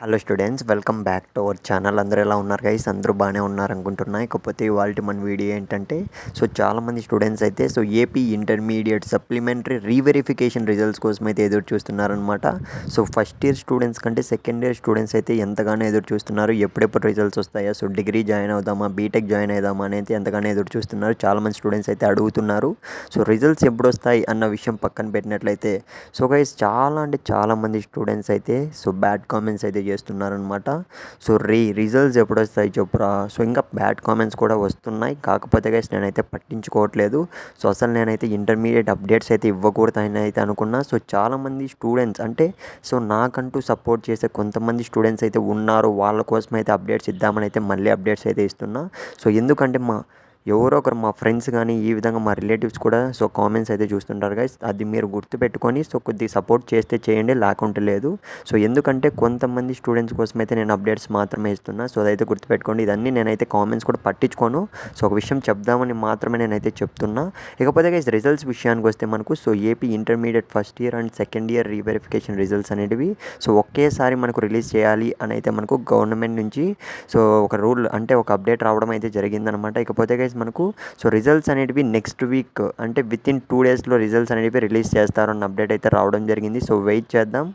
Hello students, welcome back to our channel. అందరూ ఎలా ఉన్నారు గైస్? అందరూ బాగానే ఉన్నారనుకుంటున్నా. ఇకపోతే ఇవాళ మన వీడియో ఏంటంటే చాలామంది స్టూడెంట్స్ అయితే AP intermediate supplementary reverification results కోసం అయితే ఎదురు చూస్తున్నారనమాట. ఫస్ట్ ఇయర్ స్టూడెంట్స్ కంటే సెకండ్ ఇయర్ స్టూడెంట్స్ అయితే ఎంతగానో ఎదురు చూస్తున్నారు. ఎప్పుడెప్పుడు రిజల్ట్స్ వస్తాయా, డిగ్రీ జాయిన్ అవుదామా, బీటెక్ జాయిన్ అవుదామా అని అయితే ఎంతగానో ఎదురు చూస్తున్నారు. చాలామంది స్టూడెంట్స్ అయితే అడుగుతున్నారు. రిజల్ట్స్ ఎప్పుడు వస్తాయి అన్న విషయం పక్కన పెట్టినట్లయితే గైస్ చాలామంది స్టూడెంట్స్ అయితే బ్యాడ్ కామెంట్స్ అయితే చేస్తున్నారనమాట. రిజల్ట్స్ ఎప్పుడు వస్తాయి చెప్పురా. ఇంకా బ్యాడ్ కామెంట్స్ కూడా వస్తున్నాయి. కాకపోతే గైస్ నేనైతే పట్టించుకోవట్లేదు. అసలు నేనైతే ఇంటర్మీడియట్ అప్డేట్స్ అయితే ఇవ్వకూడదని అయితే అనుకున్నా. చాలామంది స్టూడెంట్స్ అంటే నాకంటూ సపోర్ట్ చేసే కొంతమంది స్టూడెంట్స్ అయితే ఉన్నారు. వాళ్ళ కోసం అయితే అప్డేట్స్ ఇద్దామని అయితే మళ్ళీ అప్డేట్స్ అయితే ఇస్తున్నా. ఎందుకంటే ఎవరో ఒకరు మా ఫ్రెండ్స్ కానీ ఈ విధంగా మా రిలేటివ్స్ కూడా కామెంట్స్ అయితే చూస్తుంటారు గైస్. అది మీరు గుర్తుపెట్టుకొని కొద్దిగా సపోర్ట్ చేస్తే చేయండి, లేకుంటే లేదు. ఎందుకంటే కొంతమంది స్టూడెంట్స్ కోసం అయితే నేను అప్డేట్స్ మాత్రమే ఇస్తున్నా. అదైతే గుర్తుపెట్టుకోండి. ఇదన్నీ నేనైతే కామెంట్స్ కూడా పట్టించుకోను. ఒక విషయం చెప్దామని మాత్రమే నేనైతే చెప్తున్నా. ఇకపోతే గైస్ రిజల్ట్స్ విషయానికి వస్తే మనకు AP intermediate first year and second year reverification results అనేటివి ఒకేసారి మనకు రిలీజ్ చేయాలి అని అయితే మనకు గవర్నమెంట్ నుంచి ఒక రూల్ అంటే ఒక అప్డేట్ రావడం అయితే జరిగిందనమాట. ఇకపోతే గైస్ మనకు రిజల్ట్స్ అనేటివి నెక్స్ట్ వీక్ అంటే విత్ ఇన్ 2 డేస్లో రిజల్ట్స్ అనేటివి రిలీజ్ చేస్తారన్న అప్డేట్ అయితే రావడం జరిగింది. వెయిట్ చేద్దాం.